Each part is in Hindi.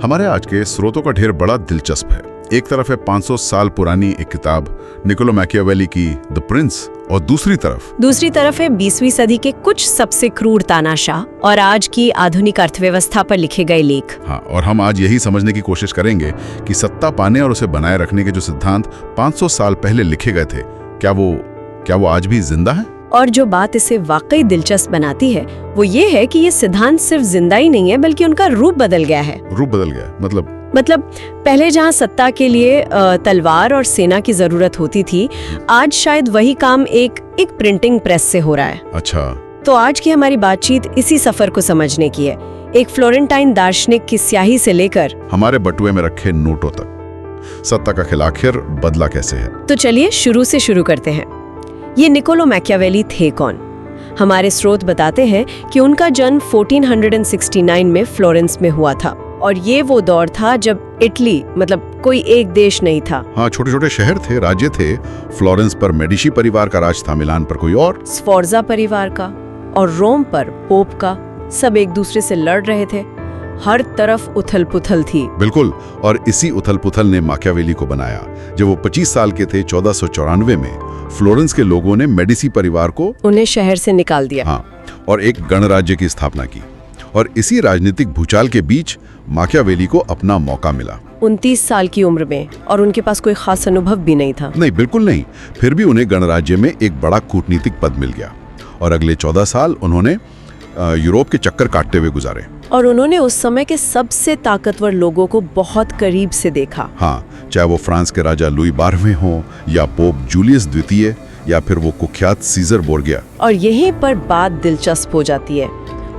हमारे आज के स्रोतों का ढेर बड़ा दिलचस्प है। एक तरफ है 500 साल पुरानी एक किताब निकोलो मैकियावेली की द प्रिंस, और दूसरी तरफ है 20वीं सदी के कुछ सबसे क्रूर तानाशाह और आज की आधुनिक अर्थव्यवस्था पर लिखे गए लेख। हाँ, और हम आज यही समझने की कोशिश करेंगे कि सत्ता पाने और उसे बनाए रखने के जो सिद्धांत 500 साल पहले लिखे गए थे, क्या वो आज भी जिंदा है? और जो बात इसे वाकई दिलचस्प बनाती है वो ये है कि ये सिद्धांत सिर्फ जिंदा ही नहीं है बल्कि उनका रूप बदल गया है। मतलब पहले जहाँ सत्ता के लिए तलवार और सेना की जरूरत होती थी, आज शायद वही काम एक प्रिंटिंग प्रेस से हो रहा है। अच्छा, तो आज की हमारी बातचीत इसी सफर को समझने की है, एक फ्लोरेंटाइन दार्शनिक की स्याही से लेकर हमारे बटुए में रखे नोटों तक सत्ता का खिल आखिर बदला कैसे है। तो चलिए शुरू से शुरू करते हैं। ये निकोलो मैकियावेली थे कौन? हमारे स्रोत बताते हैं कि उनका जन्म 1469 में फ्लोरेंस में हुआ था, और ये वो दौर था जब इटली मतलब कोई एक देश नहीं था। हाँ, छोटे छोटे शहर थे, राज्य थे। फ्लोरेंस पर मेडिसी परिवार का राज था, मिलान पर कोई और, स्फोर्जा परिवार का, और रोम पर पोप का। सब एक दूसरे से लड़ रहे थे, हर तरफ उथल पुथल थी। बिल्कुल, और इसी उथल पुथल ने मैकियावेली को बनाया। जब वो 25 साल के थे 1494 में फ्लोरेंस के लोगों ने मेडिसी परिवार को उन्हें शहर से निकाल दिया। हाँ, और एक गणराज्य की स्थापना की। और इसी राजनीतिक भूचाल के बीच मैकियावेली को अपना मौका मिला। 29 साल की उम्र में, और उनके पास कोई खास अनुभव भी नहीं था। नहीं, बिल्कुल नहीं। फिर भी उन्हें गणराज्य में एक बड़ा कूटनीतिक पद मिल गया, और अगले 14 साल उन्होंने यूरोप के चक्कर काटते हुए गुजारे। और उन्होंने उस समय के सबसे ताकतवर लोगों को बहुत करीब से देखा। हाँ, चाहे वो फ्रांस के राजा लुई 12वें हों, या पोप जूलियस द्वितीय, या फिर वो कुख्यात सीजर बोर्गिया। और यहीं पर बात दिलचस्प हो जाती है।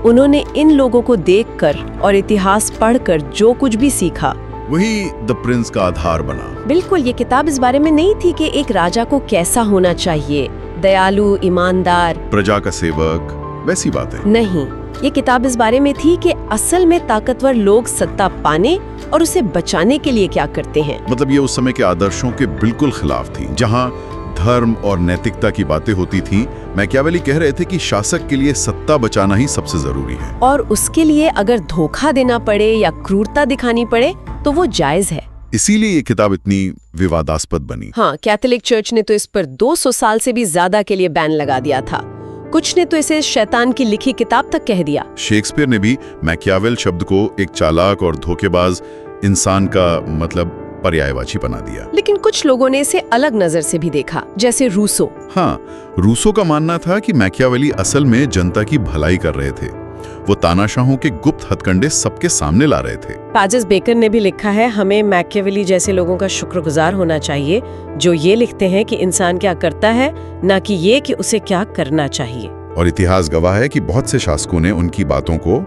उन्होंने इन लोगों को देखकर और इतिहास पढ़कर जो कुछ भी सीखा, वही द प्रिंस का आधार बना। बिल्कुल, ये किताब इस बारे में नहीं थी कि एक राजा को कैसा होना चाहिए, दयालु, ईमानदार, प्रजा का सेवक, वैसी बातें नहीं। ये किताब इस बारे में थी कि असल में ताकतवर लोग सत्ता पाने और उसे बचाने के लिए क्या करते हैं। मतलब ये उस समय के आदर्शों के बिल्कुल खिलाफ थी। जहाँ धर्म और नैतिकता की बातें होती थी, मैकियावेली कह रहे थे कि शासक के लिए सत्ता बचाना ही सबसे जरूरी है, और उसके लिए अगर धोखा देना पड़े या क्रूरता दिखानी पड़े तो वो जायज है। इसीलिए ये किताब इतनी विवादास्पद बनी। हाँ, कैथोलिक चर्च ने तो इस पर 200 साल से भी ज्यादा के लिए बैन लगा दिया था। कुछ ने तो इसे शैतान की लिखी किताब तक कह दिया। शेक्सपियर ने भी मैकियावेल शब्द को एक चालाक और धोखेबाज इंसान का मतलब पर्यायवाची बना दिया। लेकिन कुछ लोगों ने इसे अलग नजर से भी देखा, जैसे रूसो। हाँ, रूसो का मानना था कि मैकियावेली असल में जनता की भलाई कर रहे थे। वो तानाशाहों के गुप्त हथकंडे सबके सामने ला रहे थे। पैजेस बेकर ने भी लिखा है, हमें मैकियावेली जैसे लोगों का शुक्रगुजार होना चाहिए जो ये लिखते हैं कि इंसान क्या करता है, ना कि ये कि उसे क्या करना चाहिए। और इतिहास गवाह है कि बहुत से शासकों ने उनकी बातों को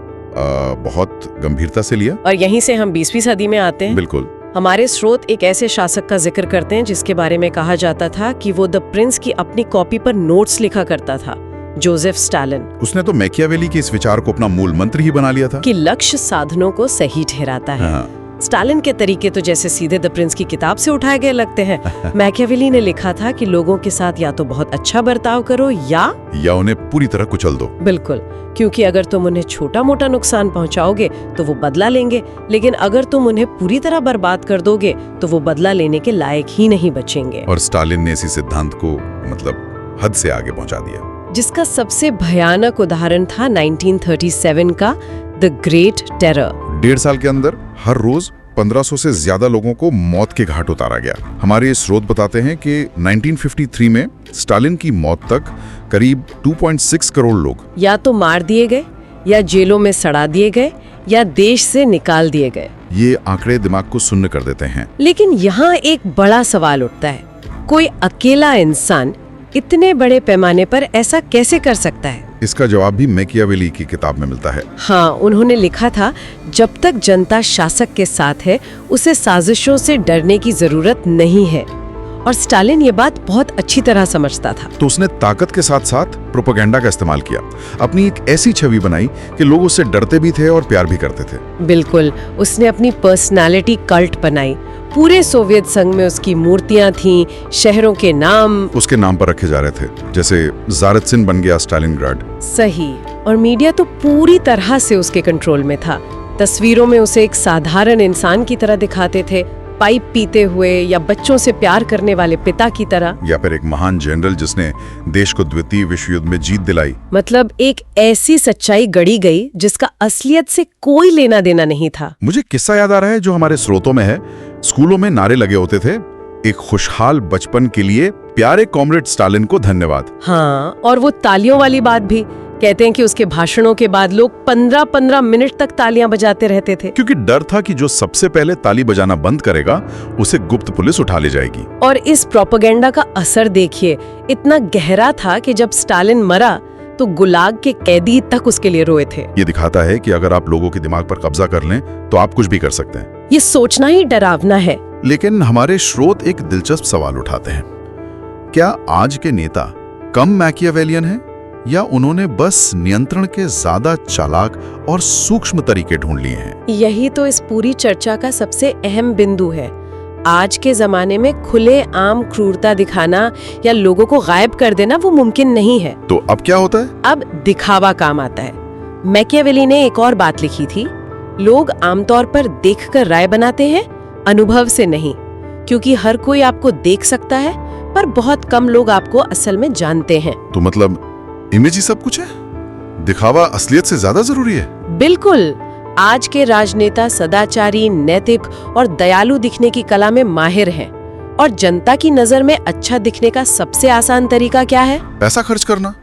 बहुत गंभीरता से लिया। और यहीं से हम 20वीं सदी में आते हैं। बिल्कुल। हमारे स्रोत एक ऐसे शासक का जिक्र करते हैं जिसके बारे में कहा जाता था कि वो द प्रिंस की अपनी कॉपी पर नोट्स लिखा करता था, जोसेफ स्टालिन। उसने तो मैकियावेली के इस विचार को अपना मूल मंत्र ही बना लिया था कि लक्ष्य साधनों को सही ठहराता है। हाँ। स्टालिन के तरीके तो जैसे सीधे द प्रिंस की किताब से उठाए गए लगते हैं। मैकियावेली ने लिखा था कि लोगों के साथ या तो बहुत अच्छा बर्ताव करो या उन्हें पूरी तरह कुचल दो। बिल्कुल, क्योंकि अगर तुम उन्हें छोटा मोटा नुकसान पहुंचाओगे तो वो बदला लेंगे, लेकिन अगर तुम उन्हें पूरी तरह बर्बाद कर दोगे तो वो बदला लेने के लायक ही नहीं बचेंगे। और स्टालिन ने इसी सिद्धांत को मतलब हद से आगे पहुंचा दिया, जिसका सबसे भयानक उदाहरण था 1937 का द ग्रेट टेरर। 1.5 साल के अंदर हर रोज 1500 से ज्यादा लोगों को मौत के घाट उतारा गया। हमारे स्रोत बताते हैं कि 1953 में स्टालिन की मौत तक करीब 2.6 करोड़ लोग या तो मार दिए गए, या जेलों में सड़ा दिए गए, या देश से निकाल दिए गए। ये आंकड़े दिमाग को सुन्न कर देते हैं। लेकिन यहाँ एक बड़ा सवाल उठता है, कोई अकेला इंसान इतने बड़े पैमाने पर ऐसा कैसे कर सकता है? इसका जवाब भी मैकियावेली की किताब में मिलता है। हाँ, उन्होंने लिखा था, जब तक जनता शासक के साथ है उसे साजिशों से डरने की जरूरत नहीं है। और स्टालिन ये बात बहुत अच्छी तरह समझता था। तो उसने ताकत के साथ साथ प्रोपेगेंडा का इस्तेमाल किया। अपनी एक ऐसी छवि बनाई कि लोग उससे डरते भी थे और प्यार भी करते थे। बिल्कुल, उसने अपनी पर्सनालिटी कल्ट बनाई। पूरे सोवियत संघ में उसकी मूर्तियां थीं, शहरों के नाम उसके नाम पर रखे जा रहे थे, जैसे ज़ारेत्सिन बन गया स्टालिनग्राड। सही। और मीडिया तो पूरी तरह से उसके कंट्रोल में था। तस्वीरों में उसे एक साधारण इंसान की तरह दिखाते थे, पाइप पीते हुए या बच्चों से प्यार करने वाले पिता की तरह, या फिर एक महान जनरल जिसने देश को द्वितीय विश्व युद्ध में जीत दिलाई। मतलब एक ऐसी सच्चाई गढ़ी गई जिसका असलियत से कोई लेना देना नहीं था। मुझे किस्सा याद आ रहा है जो हमारे स्रोतों में है। स्कूलों में नारे लगे होते थे, एक खुशहाल बचपन के लिए प्यारे कॉमरेड स्टालिन को धन्यवाद। हाँ, और वो तालियों वाली बात भी, कहते हैं कि उसके भाषणों के बाद लोग 15-15 मिनट तक तालियां बजाते रहते थे, क्योंकि डर था कि जो सबसे पहले ताली बजाना बंद करेगा उसे गुप्त पुलिस उठा ले जाएगी। और इस प्रोपेगेंडा का असर देखिए, इतना गहरा था कि जब स्टालिन मरा तो गुलाग के कैदी तक उसके लिए रोए थे। ये दिखाता है कि अगर आप लोगों के दिमाग पर कब्जा कर लें तो आप कुछ भी कर सकते हैं। ये सोचना ही डरावना है। लेकिन हमारे स्रोत एक दिलचस्प सवाल उठाते हैं, क्या आज के नेता कम मैकियावेलियन हैं या उन्होंने बस नियंत्रण के ज्यादा चालाक और सूक्ष्म तरीके ढूंढ लिए हैं? यही तो इस पूरी चर्चा का सबसे अहम बिंदु है। आज के जमाने में खुले आम क्रूरता दिखाना या लोगों को गायब कर देना वो मुमकिन नहीं है। तो अब क्या होता है? अब दिखावा काम आता है। मैकियावेली ने एक और बात लिखी थी, लोग आमतौर पर देखकर राय बनाते हैं, अनुभव से नहीं, क्योंकि हर कोई आपको देख सकता है पर बहुत कम लोग आपको असल में जानते हैं। तो मतलब इमेज ही सब कुछ है? दिखावा असलियत से ज्यादा जरूरी है? बिल्कुल। आज के राजनेता सदाचारी, नैतिक और दयालु दिखने की कला में माहिर हैं। और जनता की नजर में अच्छा दिखने का सबसे आसान तरीका क्या है? पैसा खर्च करना,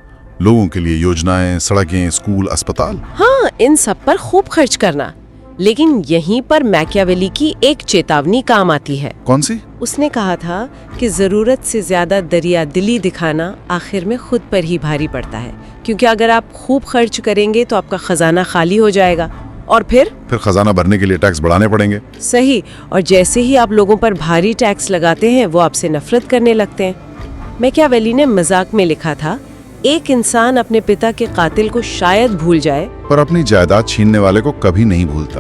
लोगों के लिए योजनाएं, सड़कें, स्कूल, अस्पताल। हाँ, इन सब पर खूब खर्च करना। लेकिन यहीं पर मैकियावेली की एक चेतावनी काम आती है। कौन सी? उसने कहा था कि जरूरत से ज्यादा दरियादिली दिखाना आखिर में खुद पर ही भारी पड़ता है, क्योंकि अगर आप खूब खर्च करेंगे तो आपका खजाना खाली हो जाएगा और फिर खजाना भरने के लिए टैक्स बढ़ाने पड़ेंगे। सही। और जैसे ही आप लोगों पर भारी टैक्स लगाते हैं वो आपसे नफरत करने लगते हैं। मैकियावेली ने मजाक में लिखा था, एक इंसान अपने पिता के कातिल को शायद भूल जाए पर अपनी जायदाद छीनने वाले को कभी नहीं भूलता।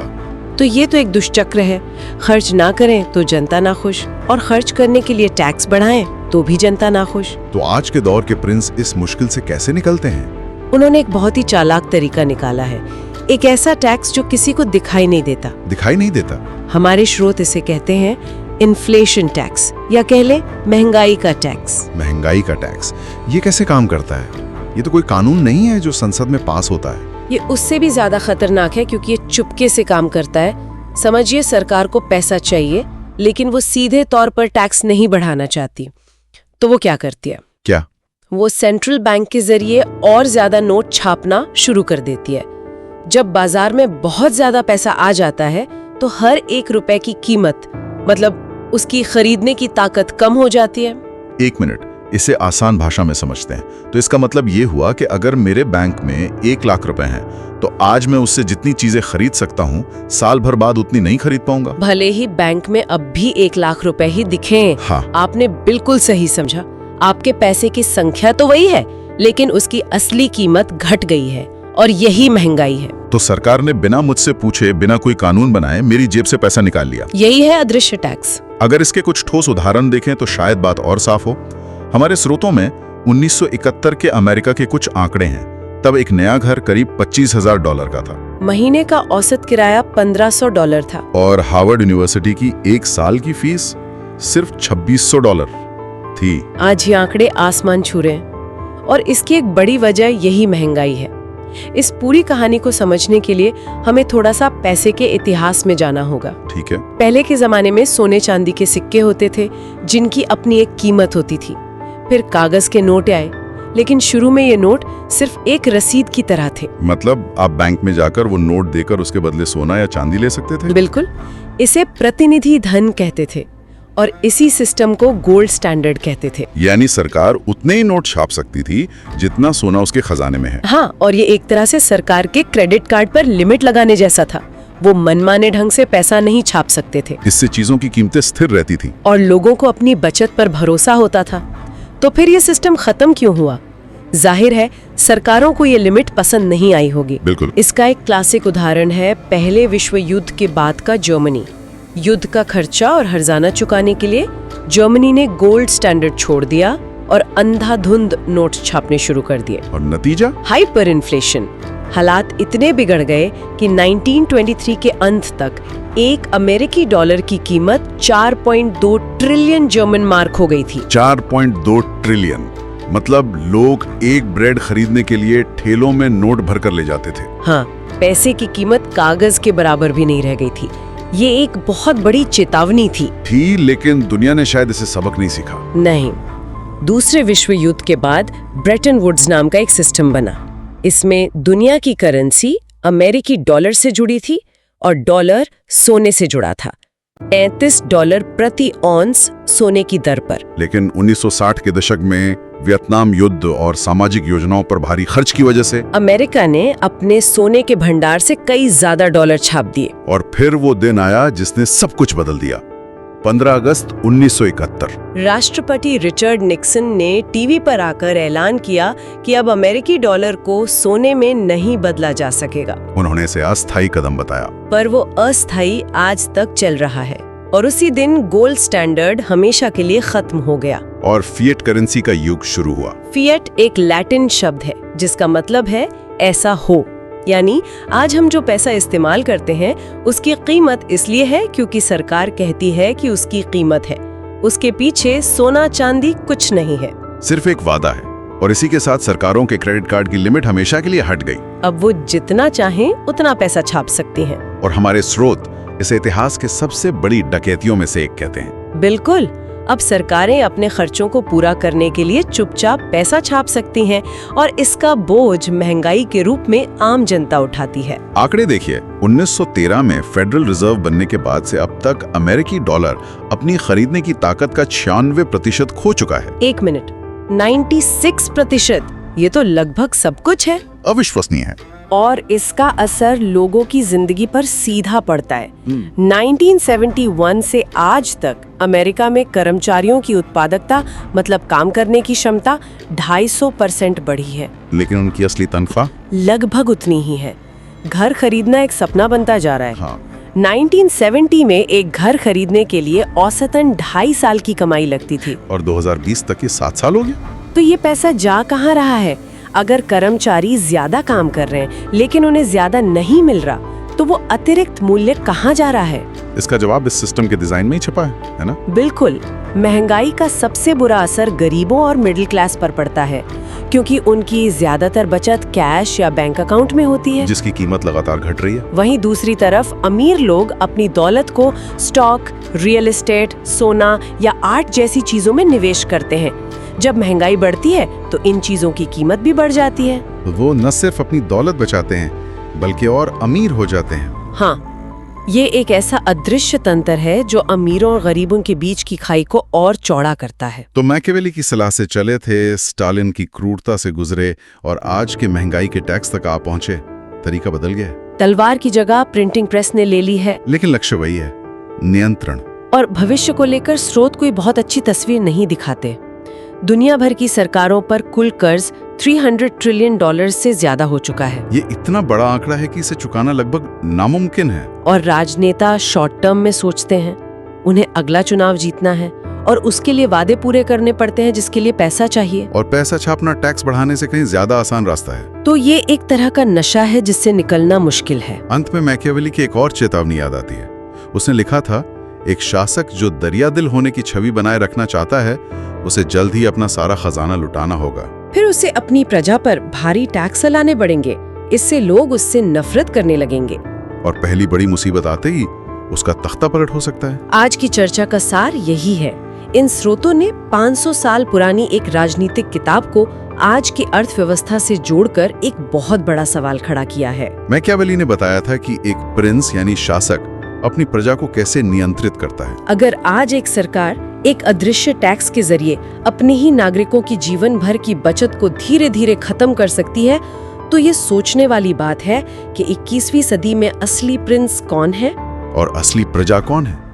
तो ये तो एक दुष्चक्र है। खर्च ना करें तो जनता ना खुश, और खर्च करने के लिए टैक्स बढ़ाएं तो भी जनता ना खुश। तो आज के दौर के प्रिंस इस मुश्किल से कैसे निकलते हैं? उन्होंने एक बहुत ही चालाक तरीका निकाला है, एक ऐसा टैक्स जो किसी को दिखाई नहीं देता। दिखाई नहीं देता? हमारे स्रोत इसे कहते हैं इन्फ्लेशन टैक्स, या कह ले महंगाई का टैक्स। महंगाई का टैक्स, ये कैसे काम करता है? ये तो कोई कानून नहीं है जो संसद में पास होता है। ये उससे भी ज्यादा खतरनाक है, क्योंकि ये चुपके से काम करता है। समझिए, सरकार को पैसा चाहिए लेकिन वो सीधे तौर पर टैक्स नहीं बढ़ाना चाहती, तो वो क्या करती है? क्या? वो सेंट्रल बैंक के जरिए और ज्यादा नोट छापना शुरू कर देती है। जब बाजार में बहुत ज्यादा पैसा आ जाता है तो हर 1 रुपए की कीमत, मतलब उसकी खरीदने की ताकत कम हो जाती है। 1 मिनट, इसे आसान भाषा में समझते हैं तो इसका मतलब ये हुआ कि अगर मेरे बैंक में 1 लाख रुपए हैं तो आज मैं उससे जितनी चीजें खरीद सकता हूँ, साल भर बाद उतनी नहीं खरीद पाऊंगा। भले ही बैंक में अब भी 1 लाख रुपए ही दिखें। हाँ, आपने बिल्कुल सही समझा। आपके पैसे की संख्या तो वही है, लेकिन उसकी असली कीमत घट गई है, और यही महंगाई है। तो सरकार ने बिना मुझसे पूछे, बिना कोई कानून बनाए मेरी जेब से पैसा निकाल लिया। यही है अदृश्य टैक्स। अगर इसके कुछ ठोस उदाहरण देखें तो शायद बात और साफ हो। हमारे स्रोतों में 1971 के अमेरिका के कुछ आंकड़े हैं। तब एक नया घर करीब $25,000 का था। महीने का औसत किराया $1,500 था। और हार्वर्ड यूनिवर्सिटी की 1 साल की फीस सिर्फ $2,600 थी। आज ये आंकड़े आसमान छू रहे हैं, और इसकी एक बड़ी वजह यही महंगाई है। इस पूरी कहानी को समझने के लिए हमें थोड़ा सा पैसे के इतिहास में जाना होगा। ठीक है। पहले के जमाने में सोने चांदी के सिक्के होते थे जिनकी अपनी एक कीमत होती थी। फिर कागज के नोट आए, लेकिन शुरू में ये नोट सिर्फ एक रसीद की तरह थे। मतलब आप बैंक में जाकर वो नोट देकर उसके बदले सोना या चांदी ले सकते थे? बिल्कुल। इसे प्रतिनिधि धन कहते थे, और इसी सिस्टम को गोल्ड स्टैंडर्ड कहते थे। यानी सरकार उतने ही नोट छाप सकती थी जितना सोना उसके खजाने में है। हाँ, और ये एक तरह से सरकार के क्रेडिट कार्ड पर लिमिट लगाने जैसा था। वो मनमाने ढंग से पैसा नहीं छाप सकते थे। इससे चीजों की कीमतें स्थिर रहती थी और लोगों को अपनी बचत पर भरोसा होता था। तो फिर ये सिस्टम खत्म क्यों हुआ? जाहिर है सरकारों को ये लिमिट पसंद नहीं आई होगी। बिल्कुल। इसका एक क्लासिक उदाहरण है पहले विश्व युद्ध के बाद का जर्मनी। युद्ध का खर्चा और हर्जाना चुकाने के लिए जर्मनी ने गोल्ड स्टैंडर्ड छोड़ दिया और अंधाधुंध नोट छापने शुरू कर दिए। और नतीजा? Hyper inflation. हालात इतने बिगड़ गए कि 1923 के अंत तक एक अमेरिकी डॉलर की कीमत 4.2 ट्रिलियन जर्मन मार्क हो गई थी। 4.2 ट्रिलियन, मतलब लोग एक ब्रेड खरीदने के लिए ठेलों में नोट भरकर ले जाते थे। हाँ, पैसे की कीमत कागज के बराबर भी नहीं रह गई थी। ये एक बहुत बड़ी चेतावनी थी, लेकिन दुनिया ने शायद इसे सबक नहीं सीखा। नहीं। दूसरे विश्व युद्ध के बाद ब्रेटन वुड्स नाम का एक सिस्टम बना। इसमें दुनिया की करेंसी अमेरिकी डॉलर से जुड़ी थी और डॉलर सोने से जुड़ा था, $35 प्रति औंस सोने की दर पर। लेकिन 1960 के दशक में वियतनाम युद्ध और सामाजिक योजनाओं पर भारी खर्च की वजह से अमेरिका ने अपने सोने के भंडार से कई ज्यादा डॉलर छाप दिए। और फिर वो दिन आया जिसने सब कुछ बदल दिया। 15 अगस्त 1971। राष्ट्रपति रिचर्ड निक्सन ने टीवी पर आकर ऐलान किया कि अब अमेरिकी डॉलर को सोने में नहीं बदला जा सकेगा। उन्होंने इसे अस्थायी कदम बताया, पर वो अस्थायी आज तक चल रहा है। और उसी दिन गोल्ड स्टैंडर्ड हमेशा के लिए खत्म हो गया और फिएट करेंसी का युग शुरू हुआ। फिएट एक लैटिन शब्द है जिसका मतलब है ऐसा हो, यानी आज हम जो पैसा इस्तेमाल करते हैं उसकी कीमत इसलिए है क्योंकि सरकार कहती है कि उसकी कीमत है। उसके पीछे सोना चांदी कुछ नहीं है, सिर्फ एक वादा है। और इसी के साथ सरकारों के क्रेडिट कार्ड की लिमिट हमेशा के लिए हट गई। अब वो जितना चाहें उतना पैसा छाप सकती हैं। और हमारे स्रोत इसे इतिहास के सबसे बड़ी डकैतियों में से एक कहते हैं। बिल्कुल। अब सरकारें अपने खर्चों को पूरा करने के लिए चुपचाप पैसा छाप सकती हैं और इसका बोझ महंगाई के रूप में आम जनता उठाती है। आंकड़े देखिए, 1913 में फेडरल रिजर्व बनने के बाद से अब तक अमेरिकी डॉलर अपनी खरीदने की ताकत का 96% खो चुका है। 1 मिनट, 96%? ये तो लगभग सब कुछ है। अविश्वसनीय है। और इसका असर लोगों की जिंदगी पर सीधा पड़ता है। 1971 से आज तक अमेरिका में कर्मचारियों की उत्पादकता, मतलब काम करने की क्षमता 250% बढ़ी है। लेकिन उनकी असली तनख्वाह लगभग उतनी ही है। घर खरीदना एक सपना बनता जा रहा है। हाँ। 1970 में एक घर खरीदने के लिए औसतन 2.5 साल की कमाई लगती थी और 2020 तक ये 7 साल हो गया। तो ये पैसा जा कहाँ रहा है? अगर कर्मचारी ज्यादा काम कर रहे हैं लेकिन उन्हें ज्यादा नहीं मिल रहा, तो वो अतिरिक्त मूल्य कहाँ जा रहा है? इसका जवाब इस सिस्टम के डिजाइन में ही छिपा है ना? बिल्कुल। महंगाई का सबसे बुरा असर गरीबों और मिडिल क्लास पर पड़ता है, क्योंकि उनकी ज्यादातर बचत कैश या बैंक अकाउंट में होती है, जिसकी कीमत लगातार घट रही है। वहीं दूसरी तरफ अमीर लोग अपनी दौलत को स्टॉक, रियल एस्टेट, सोना या आर्ट जैसी चीजों में निवेश करते हैं। जब महंगाई बढ़ती है तो इन चीजों की कीमत भी बढ़ जाती है। वो न सिर्फ अपनी दौलत बचाते हैं बल्कि और अमीर हो जाते हैं। हाँ, ये एक ऐसा अदृश्य तंत्र है जो अमीरों और गरीबों के बीच की खाई को और चौड़ा करता है। तो मैकियावेली की सलाह से चले थे, स्टालिन की क्रूरता से गुजरे और आज के महंगाई के टैक्स तक आ पहुंचे। तरीका बदल गया है। तलवार की जगह प्रिंटिंग प्रेस ने ले ली है, लेकिन लक्ष्य वही है, नियंत्रण। और भविष्य को लेकर स्रोत कोई बहुत अच्छी तस्वीर नहीं दिखाते। दुनिया भर की सरकारों पर कुल कर्ज $300 ट्रिलियन से ज्यादा हो चुका है। ये इतना बड़ा आंकड़ा है कि इसे चुकाना लगभग नामुमकिन है। और राजनेता शॉर्ट टर्म में सोचते हैं। उन्हें अगला चुनाव जीतना है और उसके लिए वादे पूरे करने पड़ते हैं, जिसके लिए पैसा चाहिए। और पैसा छापना टैक्स बढ़ाने से कहीं ज्यादा आसान रास्ता है। तो ये एक तरह का नशा है जिससे निकलना मुश्किल है। अंत में मैकियावेली की एक और चेतावनी याद आती है। उसने लिखा था, एक शासक जो दरियादिल होने की छवि बनाए रखना चाहता है, उसे जल्द ही अपना सारा खजाना लुटाना होगा। फिर उसे अपनी प्रजा पर भारी टैक्स लाने पड़ेंगे। इससे लोग उससे नफरत करने लगेंगे और पहली बड़ी मुसीबत आते ही उसका तख्ता पलट हो सकता है। आज की चर्चा का सार यही है। इन स्रोतों ने 500 साल पुरानी एक राजनीतिक किताब को आज की अर्थव्यवस्था से जोड़कर एक बहुत बड़ा सवाल खड़ा किया है। मैकियावेली ने बताया था कि एक प्रिंस यानी शासक अपनी प्रजा को कैसे नियंत्रित करता है। अगर आज एक सरकार एक अदृश्य टैक्स के जरिए अपने ही नागरिकों की जीवन भर की बचत को धीरे धीरे खत्म कर सकती है, तो ये सोचने वाली बात है कि 21वीं सदी में असली प्रिंस कौन है और असली प्रजा कौन है।